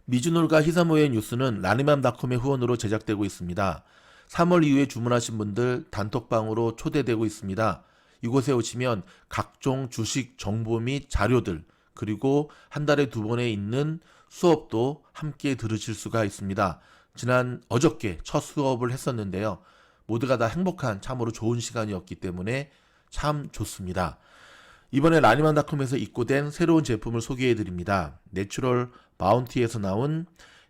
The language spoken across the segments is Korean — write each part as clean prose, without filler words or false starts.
미즈놀과 히사모의 뉴스는 라니맘닷컴의 후원으로 제작되고 있습니다. 3월 이후에 주문하신 분들 단톡방으로 초대되고 있습니다. 이곳에 오시면 각종 주식 정보 및 자료들, 그리고 한 달에 2번에 있는 수업도 함께 들으실 수가 있습니다. 지난 어저께 첫 수업을 했었는데요. 모두가 다 행복한 참으로 좋은 시간이었기 때문에 참 좋습니다. 이번에 라니맘닷컴에서 입고된 새로운 제품을 소개해드립니다. 내추럴 바운티에서 나온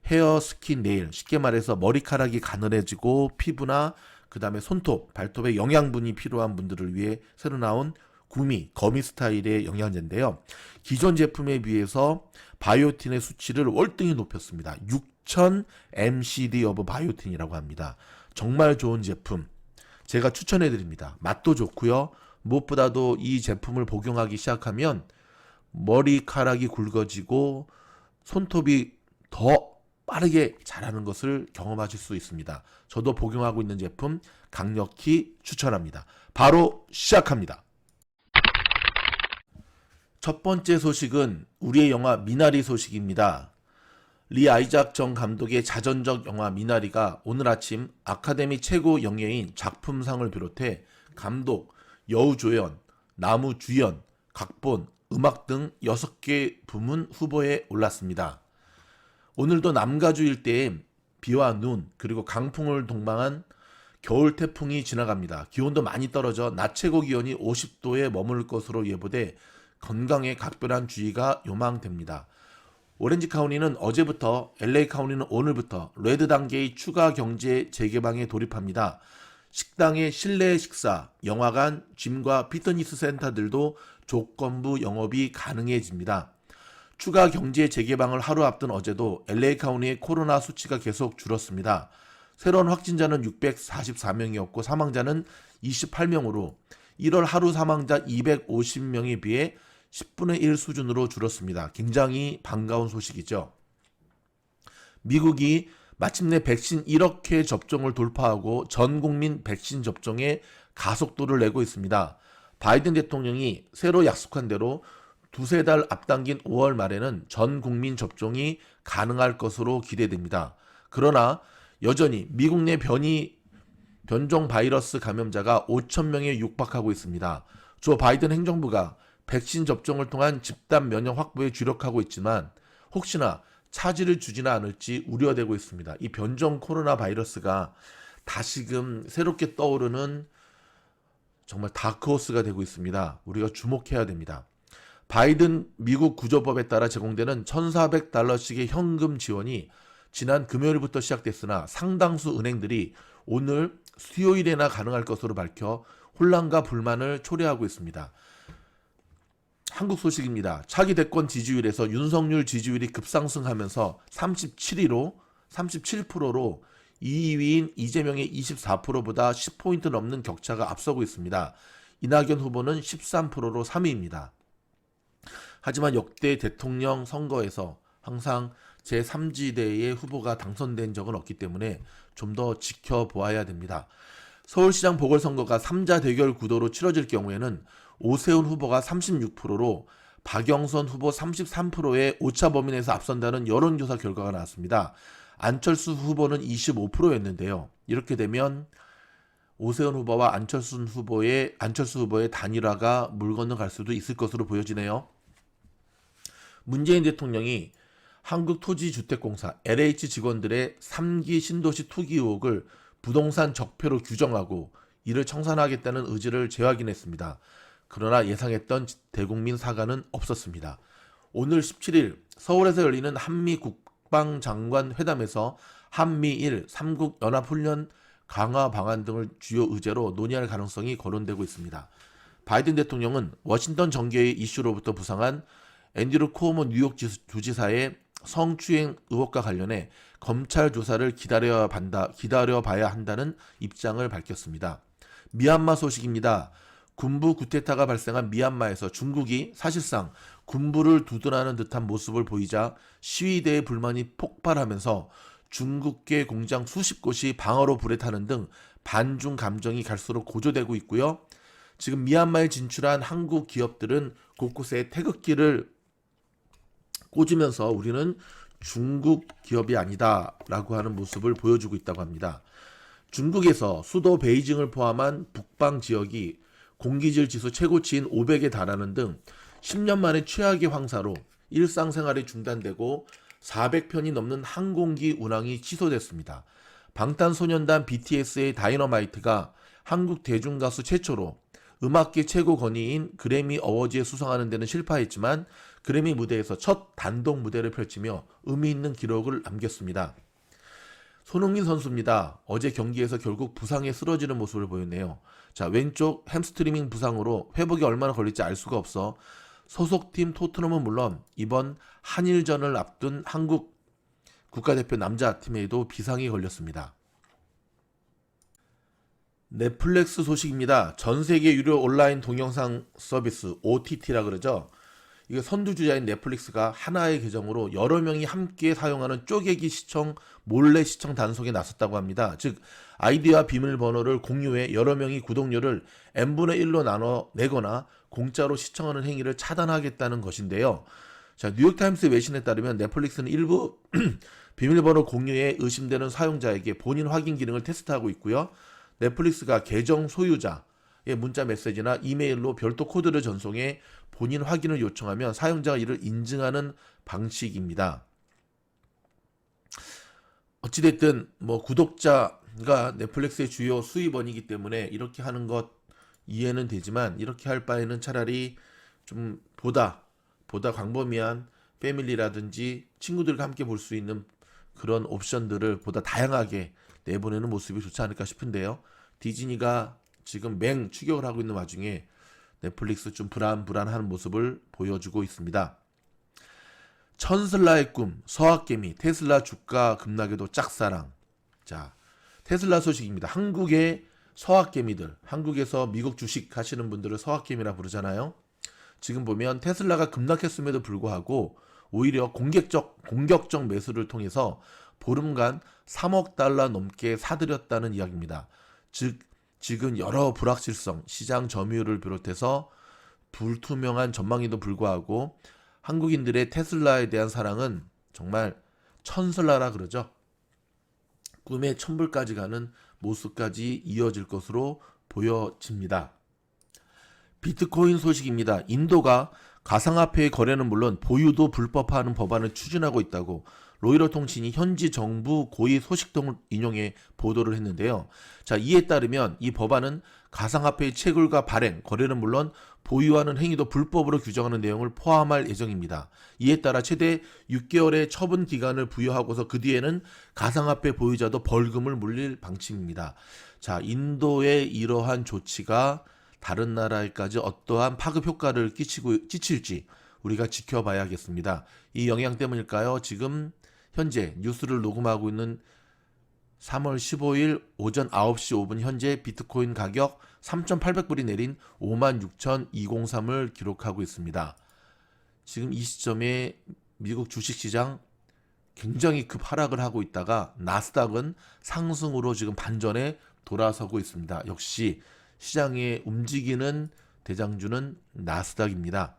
헤어 스킨 네일, 쉽게 말해서 머리카락이 가늘해지고 피부나 그 다음에 손톱, 발톱에 영양분이 필요한 분들을 위해 새로 나온 거미 스타일의 영양제인데요. 기존 제품에 비해서 바이오틴의 수치를 월등히 높였습니다. 6000 mcd of 바이오틴이라고 합니다. 정말 좋은 제품 제가 추천해드립니다. 맛도 좋고요. 무엇보다도 이 제품을 복용하기 시작하면 머리카락이 굵어지고 손톱이 더 빠르게 자라는 것을 경험하실 수 있습니다. 저도 복용하고 있는 제품 강력히 추천합니다. 바로 시작합니다. 첫 번째 소식은 우리의 영화 미나리 소식입니다. 리 아이작 정 감독의 자전적 영화 미나리가 오늘 아침 아카데미 최고 영예인 작품상을 비롯해 감독, 여우조연, 나무주연, 각본, 음악 등 6개 부문 후보에 올랐습니다. 오늘도 남가주 일대에 비와 눈 그리고 강풍을 동반한 겨울 태풍이 지나갑니다. 기온도 많이 떨어져 낮 최고 기온이 50도에 머무를 것으로 예보돼 건강에 각별한 주의가 요망됩니다. 오렌지 카운티는 어제부터, LA 카운티는 오늘부터 레드 단계의 추가 경제 재개방에 돌입합니다. 식당의 실내 식사, 영화관, 짐과 피트니스 센터들도 조건부 영업이 가능해집니다. 추가 경제 재개방을 하루 앞둔 어제도 LA 카운티의 코로나 수치가 계속 줄었습니다. 새로운 확진자는 644명이었고 사망자는 28명으로 1월 하루 사망자 250명에 비해 10분의 1 수준으로 줄었습니다. 굉장히 반가운 소식이죠. 미국이 마침내 백신 1억 회 접종을 돌파하고 전 국민 백신 접종에 가속도를 내고 있습니다. 바이든 대통령이 새로 약속한 대로 두세 달 앞당긴 5월 말에는 전 국민 접종이 가능할 것으로 기대됩니다. 그러나 여전히 미국 내 변종 바이러스 감염자가 5천 명에 육박하고 있습니다. 조 바이든 행정부가 백신 접종을 통한 집단 면역 확보에 주력하고 있지만 혹시나 차질을 주지는 않을지 우려되고 있습니다. 이 변종 코로나 바이러스가 다시금 새롭게 떠오르는 정말 다크호스가 되고 있습니다. 우리가 주목해야 됩니다. 바이든 미국 구조법에 따라 제공되는 $1,400씩의 현금 지원이 지난 금요일부터 시작됐으나 상당수 은행들이 오늘 수요일에나 가능할 것으로 밝혀 혼란과 불만을 초래하고 있습니다. 한국 소식입니다. 차기 대권 지지율에서 윤석열 지지율이 급상승하면서 37%로 2위인 이재명의 24%보다 10포인트 넘는 격차가 앞서고 있습니다. 이낙연 후보는 13%로 3위입니다. 하지만 역대 대통령 선거에서 항상 제3지대의 후보가 당선된 적은 없기 때문에 좀 더 지켜보아야 됩니다. 서울시장 보궐선거가 3자 대결 구도로 치러질 경우에는 오세훈 후보가 36%로 박영선 후보 33%의 오차 범위 내에서 앞선다는 여론조사 결과가 나왔습니다. 안철수 후보는 25%였는데요. 이렇게 되면 오세훈 후보와 안철수 후보의 단일화가 물 건너갈 수도 있을 것으로 보여지네요. 문재인 대통령이 한국토지주택공사 LH 직원들의 3기 신도시 투기 의혹을 부동산 적폐로 규정하고 이를 청산하겠다는 의지를 재확인했습니다. 그러나 예상했던 대국민 사과는 없었습니다. 오늘 17일 서울에서 열리는 한미 국방장관 회담에서 한미일 3국 연합훈련 강화 방안 등을 주요 의제로 논의할 가능성이 거론되고 있습니다. 바이든 대통령은 워싱턴 정계의 이슈로부터 부상한 앤드류 쿠오모 뉴욕 주지사의 성추행 의혹과 관련해 검찰 조사를 기다려봐야 한다는 입장을 밝혔습니다. 미얀마 소식입니다. 군부 쿠데타가 발생한 미얀마에서 중국이 사실상 군부를 두둔하는 듯한 모습을 보이자 시위대의 불만이 폭발하면서 중국계 공장 수십 곳이 방어로 불에 타는 등 반중 감정이 갈수록 고조되고 있고요. 지금 미얀마에 진출한 한국 기업들은 곳곳에 태극기를 꽂으면서 우리는 중국 기업이 아니다라고 하는 모습을 보여주고 있다고 합니다. 중국에서 수도 베이징을 포함한 북방 지역이 공기질 지수 최고치인 500에 달하는 등 10년 만에 최악의 황사로 일상생활이 중단되고 400편이 넘는 항공기 운항이 취소됐습니다. 방탄소년단 BTS의 다이너마이트가 한국 대중가수 최초로 음악계 최고 권위인 그래미 어워즈에 수상하는 데는 실패했지만 그래미 무대에서 첫 단독 무대를 펼치며 의미 있는 기록을 남겼습니다. 손흥민 선수입니다. 어제 경기에서 결국 부상에 쓰러지는 모습을 보였네요. 자, 왼쪽 햄스트링 부상으로 회복이 얼마나 걸릴지 알 수가 없어 소속팀 토트넘은 물론 이번 한일전을 앞둔 한국 국가대표 남자팀에도 비상이 걸렸습니다. 넷플릭스 소식입니다. 전세계 유료 온라인 동영상 서비스 OTT라 그러죠. 이거 선두주자인 넷플릭스가 하나의 계정으로 여러 명이 함께 사용하는 쪼개기 시청, 몰래 시청 단속에 나섰다고 합니다. 즉 아이디와 비밀번호를 공유해 여러 명이 구독료를 n분의 1로 나눠 내거나 공짜로 시청하는 행위를 차단하겠다는 것인데요. 자, 뉴욕타임스 외신에 따르면 넷플릭스는 일부 비밀번호 공유에 의심되는 사용자에게 본인 확인 기능을 테스트하고 있고요. 넷플릭스가 계정 소유자의 문자 메시지나 이메일로 별도 코드를 전송해 본인 확인을 요청하면 사용자가 이를 인증하는 방식입니다. 어찌됐든 구독자가 넷플릭스의 주요 수입원이기 때문에 이렇게 하는 것 이해는 되지만 이렇게 할 바에는 차라리 좀 보다 광범위한 패밀리라든지 친구들과 함께 볼 수 있는 그런 옵션들을 보다 다양하게 내보내는 모습이 좋지 않을까 싶은데요. 디즈니가 지금 맹 추격을 하고 있는 와중에 넷플릭스 좀 불안한 모습을 보여주고 있습니다. 천슬라의 꿈, 서학개미, 테슬라 주가 급락에도 짝사랑. 자, 테슬라 소식입니다. 한국의 서학개미들, 한국에서 미국 주식 하시는 분들을 서학개미라 부르잖아요. 지금 보면 테슬라가 급락했음에도 불구하고 오히려 공격적 매수를 통해서 보름간 3억 달러 넘게 사들였다는 이야기입니다. 즉 지금 여러 불확실성, 시장 점유율을 비롯해서 불투명한 전망에도 불구하고 한국인들의 테슬라에 대한 사랑은 정말 천슬라라 그러죠. 꿈의 천불까지 가는 모습까지 이어질 것으로 보여집니다. 비트코인 소식입니다. 인도가 가상화폐의 거래는 물론 보유도 불법화하는 법안을 추진하고 있다고 로이터 통신이 현지 정부 고위 소식통을 인용해 보도를 했는데요. 자, 이에 따르면 이 법안은 가상화폐의 채굴과 발행, 거래는 물론 보유하는 행위도 불법으로 규정하는 내용을 포함할 예정입니다. 이에 따라 최대 6개월의 처분 기간을 부여하고서 그 뒤에는 가상화폐 보유자도 벌금을 물릴 방침입니다. 자, 인도의 이러한 조치가 다른 나라에까지 어떠한 파급 효과를 끼칠지 우리가 지켜봐야겠습니다. 이 영향 때문일까요? 지금 현재 뉴스를 녹음하고 있는 3월 15일 오전 9시 5분 현재 비트코인 가격 3,800불이 내린 56,203을 기록하고 있습니다. 지금 이 시점에 미국 주식시장 굉장히 급하락을 하고 있다가 나스닥은 상승으로 지금 반전에 돌아서고 있습니다. 역시 시장에 움직이는 대장주는 나스닥입니다.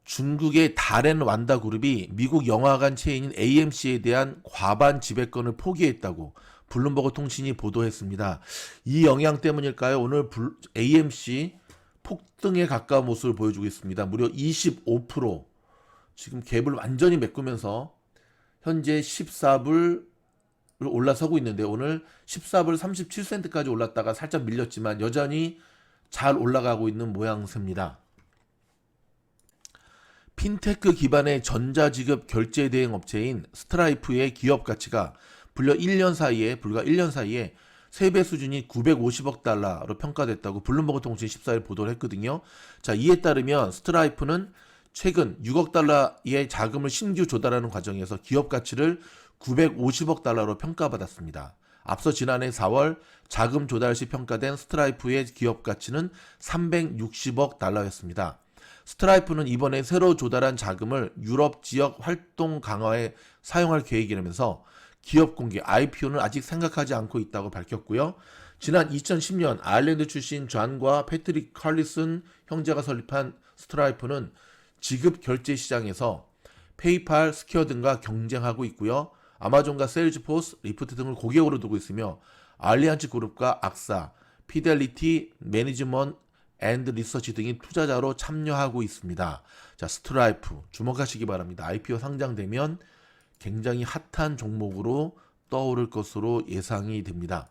중국의 다렌 완다 그룹이 미국 영화관 체인인 AMC에 대한 과반 지배권을 포기했다고 블룸버그 통신이 보도했습니다. 이 영향 때문일까요? 오늘 AMC 폭등에 가까운 모습을 보여주고 있습니다. 무려 25% 지금 갭을 완전히 메꾸면서 현재 14불 올라서고 있는데 오늘 14불 37센트까지 올랐다가 살짝 밀렸지만 여전히 잘 올라가고 있는 모양새입니다. 핀테크 기반의 전자지급 결제 대행 업체인 스트라이프의 기업 가치가 불과 1년 사이에 3배 수준이 950억 달러로 평가됐다고 블룸버그 통신이 14일 보도를 했거든요. 자, 이에 따르면 스트라이프는 최근 6억 달러의 자금을 신규 조달하는 과정에서 기업 가치를 950억 달러로 평가받았습니다. 앞서 지난해 4월 자금 조달 시 평가된 스트라이프의 기업 가치는 360억 달러였습니다. 스트라이프는 이번에 새로 조달한 자금을 유럽 지역 활동 강화에 사용할 계획이라면서 기업 공개 IPO는 아직 생각하지 않고 있다고 밝혔고요. 지난 2010년 아일랜드 출신 존과 패트릭 칼리슨 형제가 설립한 스트라이프는 지급 결제 시장에서 페이팔, 스퀘어 등과 경쟁하고 있고요. 아마존과 세일즈포스, 리프트 등을 고객으로 두고 있으며 알리안츠 그룹과 악사, 피델리티, 매니지먼트 앤드 리서치 등이 투자자로 참여하고 있습니다. 자, 스트라이프 주목하시기 바랍니다. IPO 상장되면 굉장히 핫한 종목으로 떠오를 것으로 예상이 됩니다.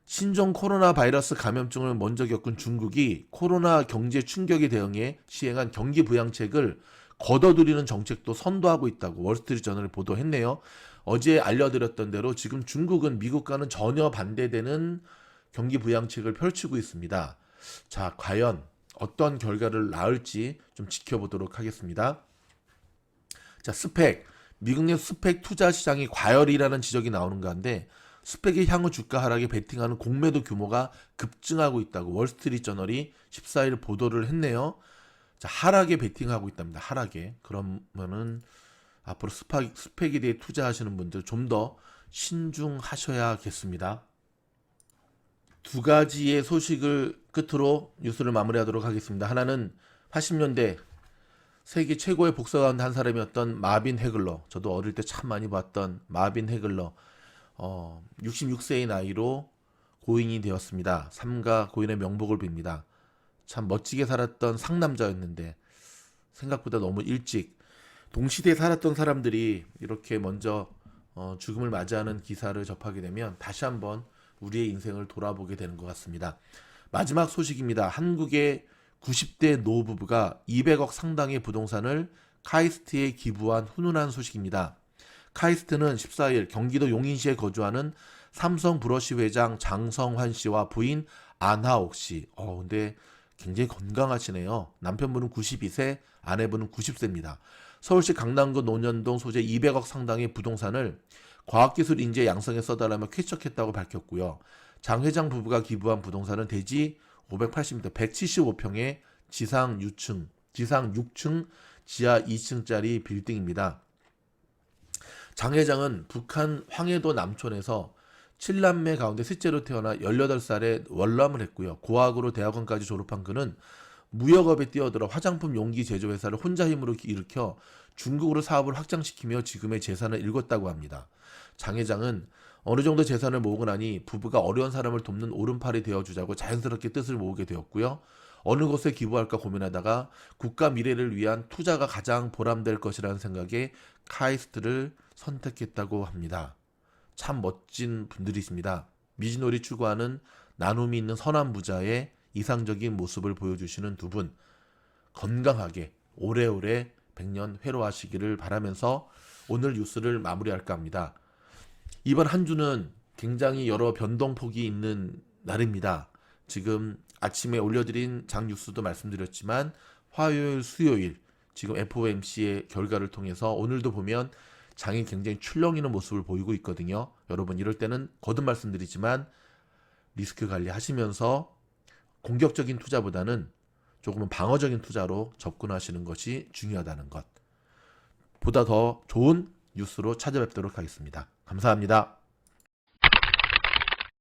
신종 코로나 바이러스 감염증을 먼저 겪은 중국이 코로나 경제 충격에 대응해 시행한 경기 부양책을 걷어들이는 정책도 선도하고 있다고 월스트리트저널이 보도했네요. 어제 알려드렸던 대로 지금 중국은 미국과는 전혀 반대되는 경기 부양책을 펼치고 있습니다. 자, 과연 어떤 결과를 낳을지 좀 지켜보도록 하겠습니다. 자, 스펙. 미국 내 스펙 투자 시장이 과열이라는 지적이 나오는 가운데 스펙의 향후 주가 하락에 베팅하는 공매도 규모가 급증하고 있다고 월스트리트저널이 14일 보도를 했네요. 자, 하락에 베팅하고 있답니다. 하락에. 그러면은 앞으로 스펙에 대해 투자하시는 분들 좀 더 신중하셔야겠습니다. 두 가지의 소식을 끝으로 뉴스를 마무리하도록 하겠습니다. 하나는 80년대 세계 최고의 복서 가운데 한 사람이었던 마빈 해글러. 저도 어릴 때 참 많이 봤던 마빈 해글러. 66세의 나이로 고인이 되었습니다. 삼가 고인의 명복을 빕니다. 참 멋지게 살았던 상남자였는데 생각보다 너무 일찍 동시대에 살았던 사람들이 이렇게 먼저 죽음을 맞이하는 기사를 접하게 되면 다시 한번 우리의 인생을 돌아보게 되는 것 같습니다. 마지막 소식입니다. 한국의 90대 노부부가 200억 상당의 부동산을 카이스트에 기부한 훈훈한 소식입니다. 카이스트는 14일 경기도 용인시에 거주하는 삼성 브러쉬 회장 장성환 씨와 부인 안하옥 씨. 근데 굉장히 건강하시네요. 남편분은 92세, 아내분은 90세입니다. 서울시 강남구 논현동 소재 200억 상당의 부동산을 과학기술 인재 양성에 써달라며 쾌척했다고 밝혔고요. 장 회장 부부가 기부한 부동산은 대지 580m, 175평의 지상 6층, 지하 2층짜리 빌딩입니다. 장 회장은 북한 황해도 남촌에서 7남매 가운데 셋째로 태어나 18살에 월남을 했고요. 고학으로 대학원까지 졸업한 그는 무역업에 뛰어들어 화장품 용기 제조 회사를 혼자 힘으로 일으켜 중국으로 사업을 확장시키며 지금의 재산을 일궜다고 합니다. 장 회장은 어느 정도 재산을 모으고 나니 부부가 어려운 사람을 돕는 오른팔이 되어주자고 자연스럽게 뜻을 모으게 되었고요. 어느 곳에 기부할까 고민하다가 국가 미래를 위한 투자가 가장 보람될 것이라는 생각에 카이스트를 선택했다고 합니다. 참 멋진 분들이십니다. 미진홀이 추구하는 나눔이 있는 선한 부자의 이상적인 모습을 보여주시는 두 분, 건강하게 오래오래 100년 회로하시기를 바라면서 오늘 뉴스를 마무리할까 합니다. 이번 한 주는 굉장히 여러 변동폭이 있는 날입니다. 지금 아침에 올려드린 장 뉴스도 말씀드렸지만 화요일, 수요일 지금 FOMC의 결과를 통해서 오늘도 보면 장이 굉장히 출렁이는 모습을 보이고 있거든요. 여러분 이럴 때는 거듭 말씀드리지만 리스크 관리하시면서 공격적인 투자보다는 조금은 방어적인 투자로 접근하시는 것이 중요하다는 것. 보다 더 좋은 뉴스로 찾아뵙도록 하겠습니다. 감사합니다.